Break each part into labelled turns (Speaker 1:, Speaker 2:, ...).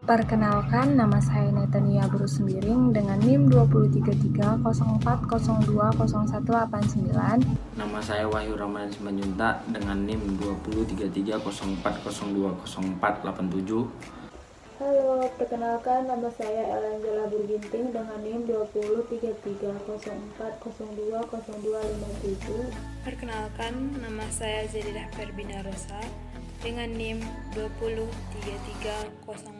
Speaker 1: Perkenalkan, nama saya Netania Bruce Sembiring dengan NIM 2033040200189.
Speaker 2: Nama saya Wahyu Ramadan Simanjuntak dengan NIM 2033040200487.
Speaker 3: Halo, perkenalkan nama saya Elangela Burginting dengan NIM 203304020020257.
Speaker 4: Perkenalkan, nama saya Zedidah Ferbina Rosa dengan NIM 2033040200184.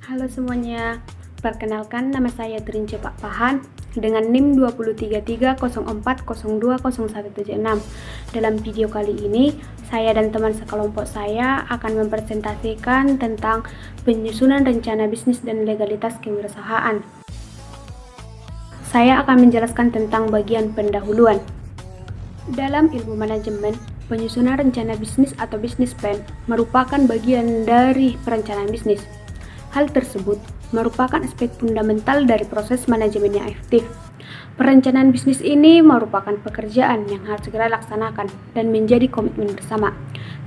Speaker 5: Halo semuanya, perkenalkan nama saya Trince Pak Pahan dengan NIM 2033040200176. Dalam video kali ini, saya dan teman sekelompok saya akan mempresentasikan tentang penyusunan rencana bisnis dan legalitas kewirausahaan. Saya akan menjelaskan tentang bagian pendahuluan. Dalam ilmu manajemen, penyusunan rencana bisnis atau business plan merupakan bagian dari perencanaan bisnis. Hal tersebut merupakan aspek fundamental dari proses manajemen yang efektif. Perencanaan bisnis ini merupakan pekerjaan yang harus segera dilaksanakan dan menjadi komitmen bersama.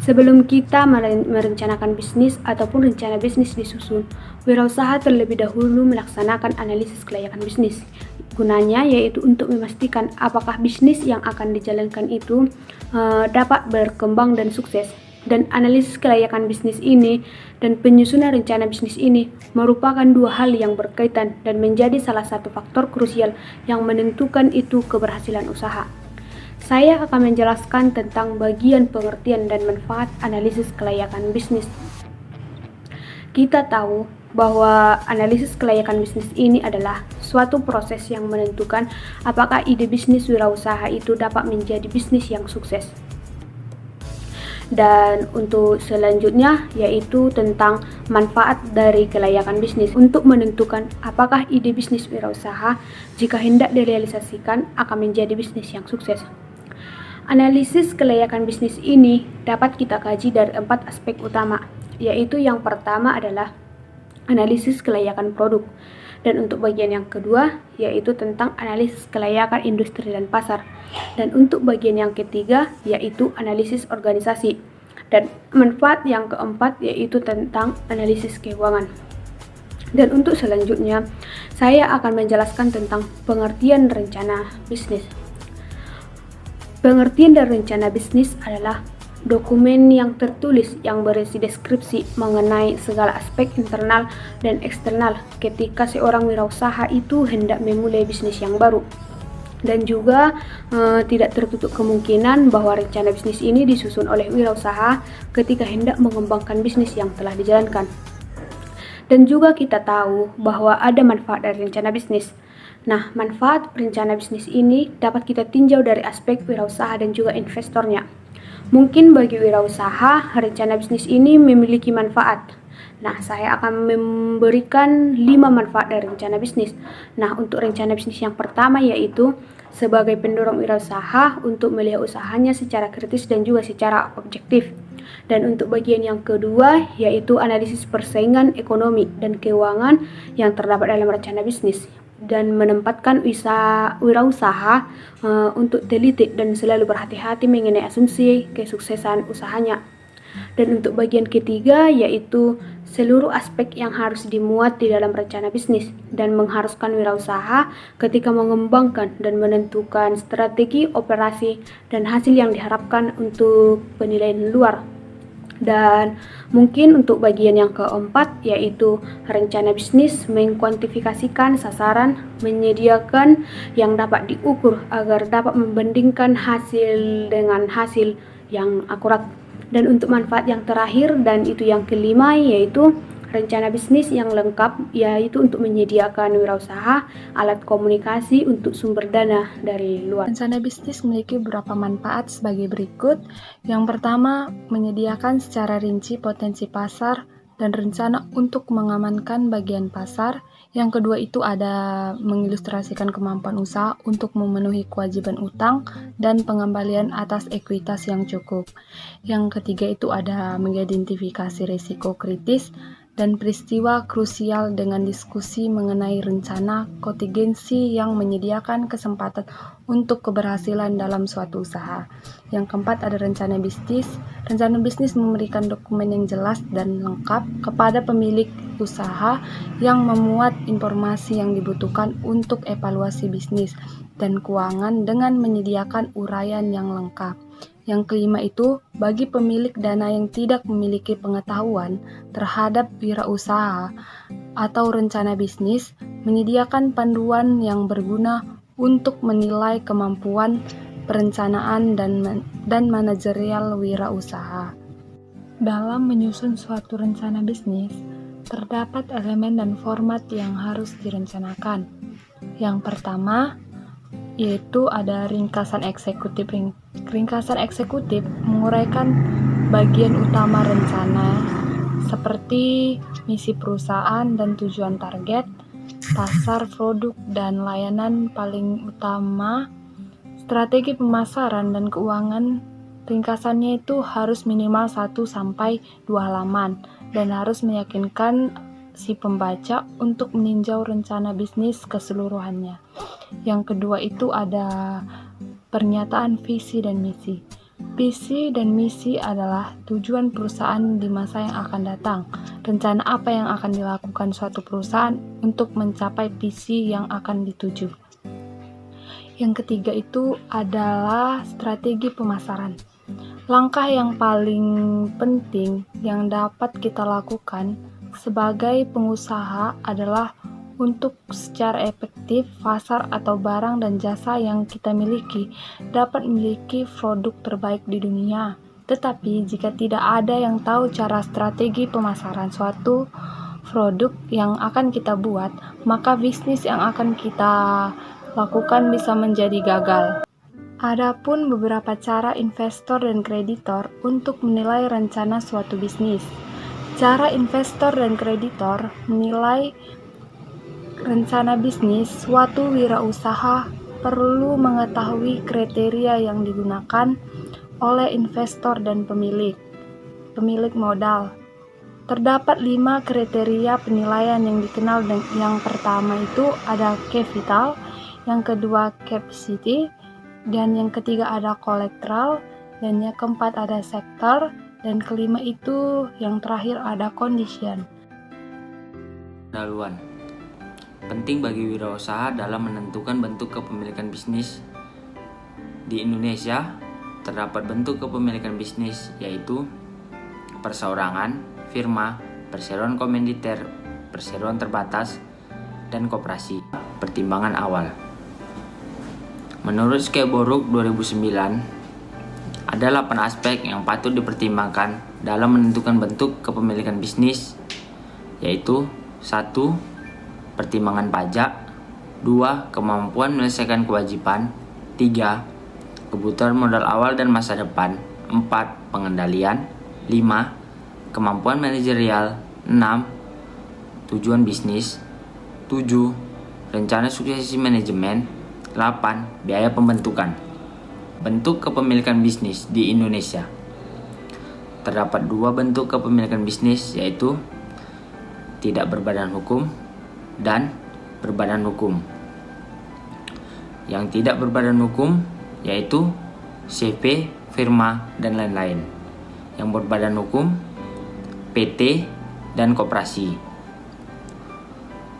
Speaker 5: Sebelum kita merencanakan bisnis ataupun rencana bisnis disusun, wirausaha terlebih dahulu melaksanakan analisis kelayakan bisnis. Gunanya yaitu untuk memastikan apakah bisnis yang akan dijalankan itu dapat berkembang dan sukses. Dan analisis kelayakan bisnis ini dan penyusunan rencana bisnis ini merupakan dua hal yang berkaitan dan menjadi salah satu faktor krusial yang menentukan itu keberhasilan usaha. Saya akan menjelaskan tentang bagian pengertian dan manfaat analisis kelayakan bisnis. Kita tahu bahwa analisis kelayakan bisnis ini adalah suatu proses yang menentukan apakah ide bisnis wirausaha itu dapat menjadi bisnis yang sukses. Dan untuk selanjutnya yaitu tentang manfaat dari kelayakan bisnis untuk menentukan apakah ide bisnis wirausaha jika hendak direalisasikan akan menjadi bisnis yang sukses. Analisis kelayakan bisnis ini dapat kita kaji dari 4 aspek utama, yaitu yang pertama adalah analisis kelayakan produk, dan untuk bagian yang kedua yaitu tentang analisis kelayakan industri dan pasar, dan untuk bagian yang ketiga yaitu analisis organisasi, dan manfaat yang keempat yaitu tentang analisis keuangan. Dan untuk selanjutnya saya akan menjelaskan tentang pengertian rencana bisnis. Pengertian dari rencana bisnis adalah dokumen yang tertulis yang berisi deskripsi mengenai segala aspek internal dan eksternal ketika seorang wirausaha itu hendak memulai bisnis yang baru. Dan juga tidak tertutup kemungkinan bahwa rencana bisnis ini disusun oleh wirausaha ketika hendak mengembangkan bisnis yang telah dijalankan. Dan juga kita tahu bahwa ada manfaat dari rencana bisnis. Nah, manfaat rencana bisnis ini dapat kita tinjau dari aspek wirausaha dan juga investornya. Mungkin bagi wirausaha, rencana bisnis ini memiliki manfaat. Nah, saya akan memberikan 5 manfaat dari rencana bisnis. Nah, untuk rencana bisnis yang pertama yaitu sebagai pendorong wirausaha untuk melihat usahanya secara kritis dan juga secara objektif. Dan untuk bagian yang kedua yaitu analisis persaingan ekonomi dan keuangan yang terdapat dalam rencana bisnis, dan menempatkan wirausaha untuk teliti dan selalu berhati-hati mengenai asumsi kesuksesan usahanya. Dan untuk bagian ketiga yaitu seluruh aspek yang harus dimuat di dalam rencana bisnis dan mengharuskan wirausaha ketika mengembangkan dan menentukan strategi operasi dan hasil yang diharapkan untuk penilaian luar. Dan mungkin untuk bagian yang keempat yaitu rencana bisnis mengkuantifikasikan sasaran, menyediakan yang dapat diukur agar dapat membandingkan hasil dengan hasil yang akurat. Dan untuk manfaat yang terakhir dan itu yang kelima yaitu rencana bisnis yang lengkap, yaitu untuk menyediakan wirausaha alat komunikasi untuk sumber dana dari luar.
Speaker 1: Rencana bisnis memiliki beberapa manfaat sebagai berikut. Yang pertama, menyediakan secara rinci potensi pasar dan rencana untuk mengamankan bagian pasar. Yang kedua itu ada mengilustrasikan kemampuan usaha untuk memenuhi kewajiban utang dan pengembalian atas ekuitas yang cukup. Yang ketiga itu ada mengidentifikasi risiko kritis. dan peristiwa krusial dengan diskusi mengenai rencana kontingensi yang menyediakan kesempatan untuk keberhasilan dalam suatu usaha. Yang keempat ada rencana bisnis. Rencana bisnis memberikan dokumen yang jelas dan lengkap kepada pemilik usaha yang memuat informasi yang dibutuhkan untuk evaluasi bisnis dan keuangan dengan menyediakan uraian yang lengkap. Yang kelima itu, bagi pemilik dana yang tidak memiliki pengetahuan terhadap wirausaha atau rencana bisnis, menyediakan panduan yang berguna untuk menilai kemampuan perencanaan dan manajerial wirausaha. Dalam menyusun suatu rencana bisnis, terdapat elemen dan format yang harus direncanakan. Yang pertama, yaitu ada ringkasan eksekutif. Ringkasan eksekutif menguraikan bagian utama rencana seperti misi perusahaan dan tujuan target, pasar, produk, dan layanan paling utama, strategi pemasaran dan keuangan. Ringkasannya itu harus minimal 1-2 halaman dan harus meyakinkan si pembaca untuk meninjau rencana bisnis keseluruhannya. Yang kedua itu ada pernyataan visi dan misi. Visi dan misi adalah tujuan perusahaan di masa yang akan datang. Rencana apa yang akan dilakukan suatu perusahaan untuk mencapai visi yang akan dituju. Yang ketiga itu adalah strategi pemasaran. Langkah yang paling penting yang dapat kita lakukan sebagai pengusaha adalah untuk secara efektif pasar atau barang dan jasa yang kita miliki dapat memiliki produk terbaik di dunia. Tetapi jika tidak ada yang tahu cara strategi pemasaran suatu produk yang akan kita buat, maka bisnis yang akan kita lakukan bisa menjadi gagal. Adapun beberapa cara investor dan kreditor untuk menilai rencana suatu bisnis. Cara investor dan kreditor menilai rencana bisnis suatu wirausaha perlu mengetahui kriteria yang digunakan oleh investor dan pemilik modal. Terdapat 5 kriteria penilaian yang dikenal. Yang pertama itu ada capital, yang kedua capacity, dan yang ketiga ada collateral, dan yang keempat ada sector, dan kelima itu yang terakhir ada condition.
Speaker 2: Pendahuluan penting bagi wirausaha dalam menentukan bentuk kepemilikan bisnis. Di Indonesia, terdapat bentuk kepemilikan bisnis yaitu perseorangan, firma, perseroan komanditer, perseroan terbatas, dan koperasi. Pertimbangan awal. Menurut Skeboruk 2009, ada 8 aspek yang patut dipertimbangkan dalam menentukan bentuk kepemilikan bisnis, yaitu 1. Pertimbangan pajak, 2. Kemampuan menyelesaikan kewajiban, 3. Kebutuhan modal awal dan masa depan, 4. Pengendalian, 5. Kemampuan manajerial, 6. Tujuan bisnis, 7. Rencana suksesi manajemen, 8. Biaya pembentukan. Bentuk kepemilikan bisnis di Indonesia. Terdapat 2 bentuk kepemilikan bisnis, yaitu tidak berbadan hukum dan berbadan hukum. Yang tidak berbadan hukum yaitu CP, firma, dan lain-lain. Yang berbadan hukum PT dan koperasi.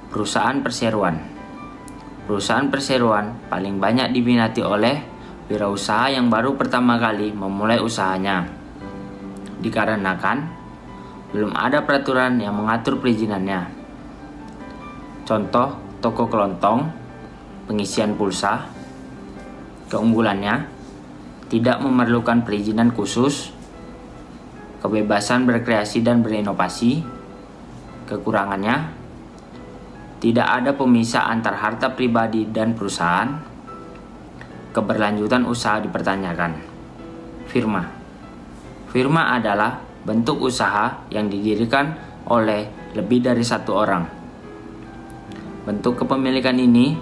Speaker 2: Perusahaan perseroan. Perusahaan perseroan paling banyak diminati oleh wirausaha yang baru pertama kali memulai usahanya, dikarenakan belum ada peraturan yang mengatur perizinannya. Contoh, toko kelontong, pengisian pulsa. Keunggulannya, tidak memerlukan perizinan khusus, kebebasan berkreasi dan berinovasi. Kekurangannya, tidak ada pemisah antar harta pribadi dan perusahaan. Keberlanjutan usaha dipertanyakan. Firma. Firma adalah bentuk usaha yang didirikan oleh lebih dari satu orang. Bentuk kepemilikan ini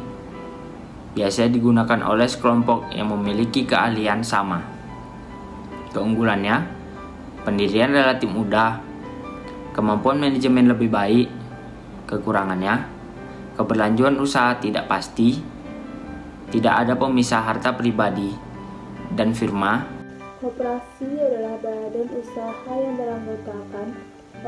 Speaker 2: biasanya digunakan oleh sekelompok yang memiliki keahlian sama. Keunggulannya, pendirian relatif mudah, kemampuan manajemen lebih baik. Kekurangannya, keberlanjutan usaha tidak pasti, tidak ada pemisah harta pribadi, dan firma.
Speaker 3: Koperasi adalah badan usaha yang beranggotakan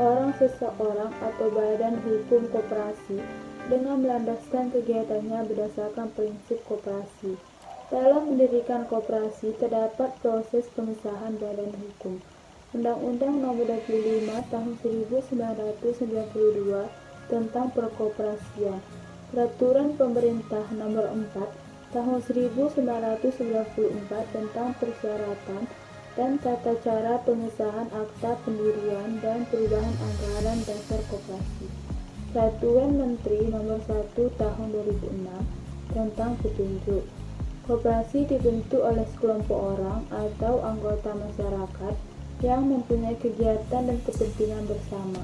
Speaker 3: orang, seseorang, atau badan hukum koperasi dengan melandaskan kegiatannya berdasarkan prinsip koperasi. Dalam mendirikan koperasi terdapat proses pemisahan badan hukum. Undang-Undang Nomor 25 Tahun 1992 tentang Perkoperasian, Peraturan Pemerintah Nomor 4 Tahun 1994 tentang persyaratan dan tata cara pengesahan akta pendirian dan perubahan anggaran dasar koperasi. Peraturan Menteri Nomor 1 Tahun 2006 tentang petunjuk. Koperasi dibentuk oleh sekelompok orang atau anggota masyarakat yang mempunyai kegiatan dan kepentingan bersama.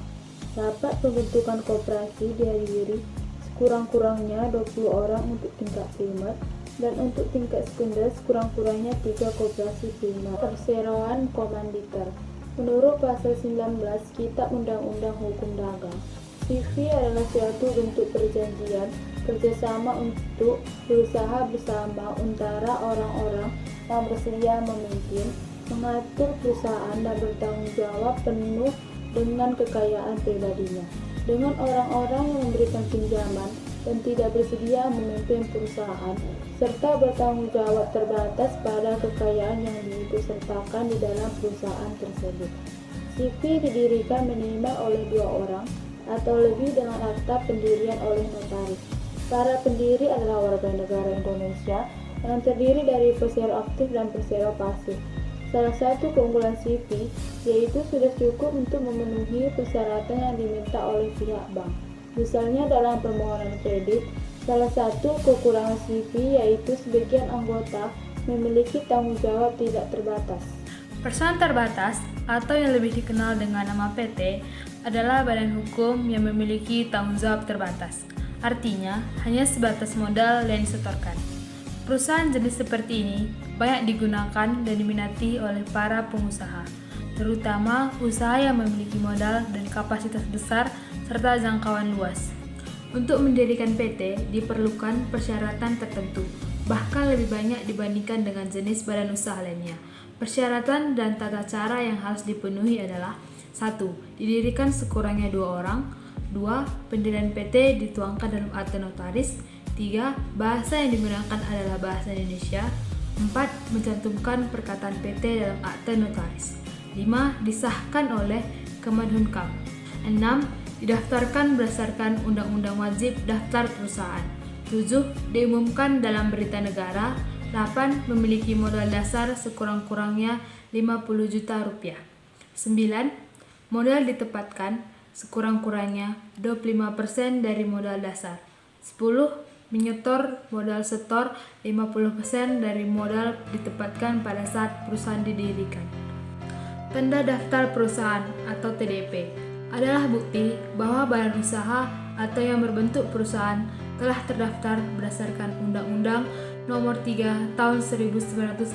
Speaker 3: Rapat pembentukan koperasi dihadiri sekurang-kurangnya 20 orang untuk tingkat primer, dan untuk tingkat sekunder sekurang-kurangnya 3 koperasi primer. Perseroan komanditer. Menurut pasal 19 Kitab Undang-Undang Hukum Dagang, CV adalah suatu bentuk perjanjian kerjasama untuk berusaha bersama antara orang-orang yang bersedia memimpin, mengatur perusahaan dan bertanggung jawab penuh dengan kekayaan pribadinya, dengan orang-orang yang memberikan pinjaman dan tidak bersedia memimpin perusahaan, serta bertanggung jawab terbatas pada kekayaan yang diikutsertakan di dalam perusahaan tersebut. CV didirikan minimal oleh 2 orang atau lebih dengan akta pendirian oleh notaris. Para pendiri adalah warga negara Indonesia yang terdiri dari persero aktif dan persero pasif. Salah satu keunggulan CV yaitu sudah cukup untuk memenuhi persyaratan yang diminta oleh pihak bank. Misalnya dalam permohonan kredit, salah satu kekurangan CV yaitu sebagian anggota memiliki tanggung jawab tidak terbatas.
Speaker 4: Perusahaan terbatas atau yang lebih dikenal dengan nama PT adalah badan hukum yang memiliki tanggung jawab terbatas. Artinya, hanya sebatas modal yang disetorkan. Perusahaan jenis seperti ini banyak digunakan dan diminati oleh para pengusaha, terutama usaha yang memiliki modal dan kapasitas besar serta jangkauan luas. Untuk mendirikan PT diperlukan persyaratan tertentu, bahkan lebih banyak dibandingkan dengan jenis badan usaha lainnya. Persyaratan dan tata cara yang harus dipenuhi adalah: 1. Didirikan sekurangnya 2 orang. 2. Pendirian PT dituangkan dalam akte notaris. 3. Bahasa yang digunakan adalah bahasa Indonesia. 4. Mencantumkan perkataan PT dalam akte notaris. 5. Disahkan oleh Kemenhukam. 6. Didaftarkan berdasarkan Undang-Undang Wajib Daftar Perusahaan. 7. Diumumkan dalam berita negara. 8. Memiliki modal dasar sekurang-kurangnya 50 juta rupiah. 9. Modal ditempatkan sekurang-kurangnya 25% dari modal dasar. 10. Menyetor modal setor 50% dari modal ditempatkan pada saat perusahaan didirikan. Tanda daftar perusahaan atau TDP adalah bukti bahwa badan usaha atau yang berbentuk perusahaan telah terdaftar berdasarkan Undang-Undang Nomor 3 Tahun 1982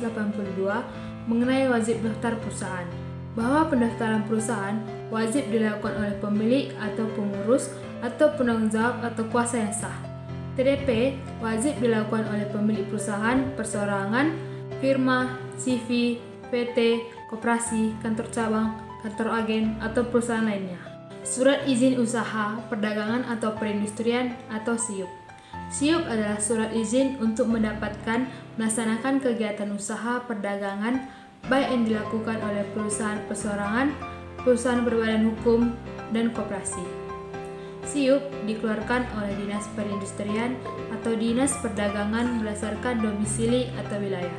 Speaker 4: mengenai wajib daftar perusahaan, bahwa pendaftaran perusahaan wajib dilakukan oleh pemilik atau pengurus atau penanggung jawab atau kuasa yang sah. TDP wajib dilakukan oleh pemilik perusahaan perseorangan, firma, CV, PT, koperasi, kantor cabang, kantor agen, atau perusahaan lainnya. Surat izin usaha, perdagangan atau perindustrian atau SIUP. SIUP adalah surat izin untuk mendapatkan melaksanakan kegiatan usaha perdagangan baik yang dilakukan oleh perusahaan perseorangan, perusahaan berbadan hukum, dan koperasi. SIUP dikeluarkan oleh Dinas Perindustrian atau Dinas Perdagangan berdasarkan domisili atau wilayah.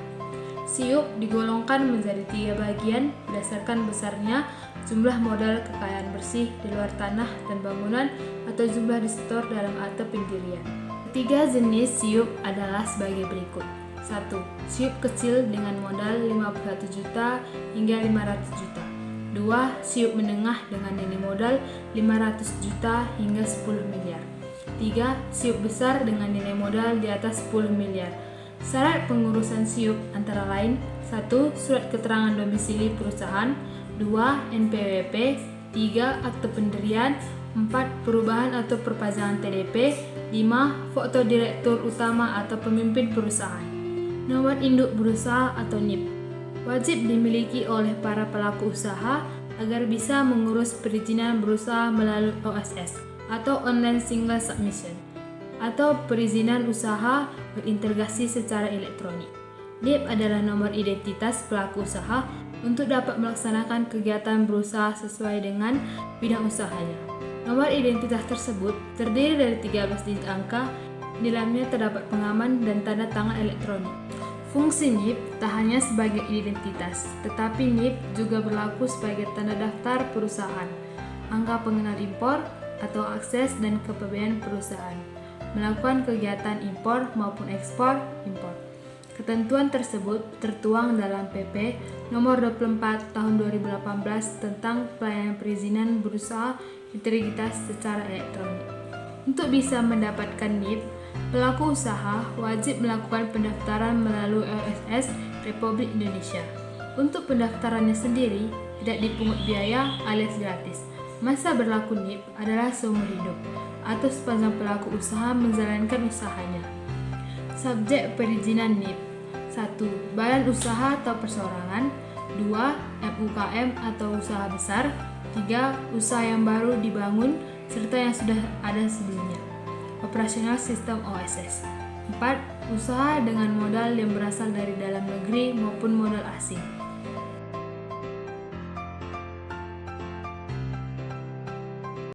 Speaker 4: SIUP digolongkan menjadi 3 bagian berdasarkan besarnya jumlah modal kekayaan bersih di luar tanah dan bangunan atau jumlah disetor dalam akte pendirian. Ketiga jenis SIUP adalah sebagai berikut. 1. SIUP kecil dengan modal 51 juta hingga 500 juta. 2. SIUP menengah dengan nilai modal 500 juta hingga 10 miliar. 3. SIUP besar dengan nilai modal di atas 10 miliar. Syarat pengurusan SIUP antara lain: 1. Surat keterangan domisili perusahaan. 2. NPWP. 3. Akte pendirian. 4. Perubahan atau perpanjangan TDP. 5. Foto direktur utama atau pemimpin perusahaan. Nomor induk berusaha atau NIP wajib dimiliki oleh para pelaku usaha agar bisa mengurus perizinan berusaha melalui OSS atau Online Single Submission atau perizinan usaha berintegrasi secara elektronik. NIP adalah nomor identitas pelaku usaha untuk dapat melaksanakan kegiatan berusaha sesuai dengan bidang usahanya. Nomor identitas tersebut terdiri dari 13 digit angka, di dalamnya terdapat pengaman dan tanda tangan elektronik. Fungsi NIP tak hanya sebagai identitas, tetapi NIP juga berlaku sebagai tanda daftar perusahaan, angka pengenal impor atau akses dan kepemilikan perusahaan, melakukan kegiatan impor maupun ekspor impor. Ketentuan tersebut tertuang dalam PP Nomor 24 Tahun 2018 tentang pelayanan perizinan berusaha integritas secara elektronik. Untuk bisa mendapatkan NIP, pelaku usaha wajib melakukan pendaftaran melalui OSS Republik Indonesia. Untuk pendaftarannya sendiri tidak dipungut biaya alias gratis. Masa berlaku NIP adalah seumur hidup atau sepanjang pelaku usaha menjalankan usahanya. Subjek perizinan NIP: 1. Badan usaha atau perseorangan. 2. MUKM atau usaha besar. 3. Usaha yang baru dibangun serta yang sudah ada sebelumnya. Operasional sistem OSS. 4. Usaha dengan modal yang berasal dari dalam negeri maupun modal asing.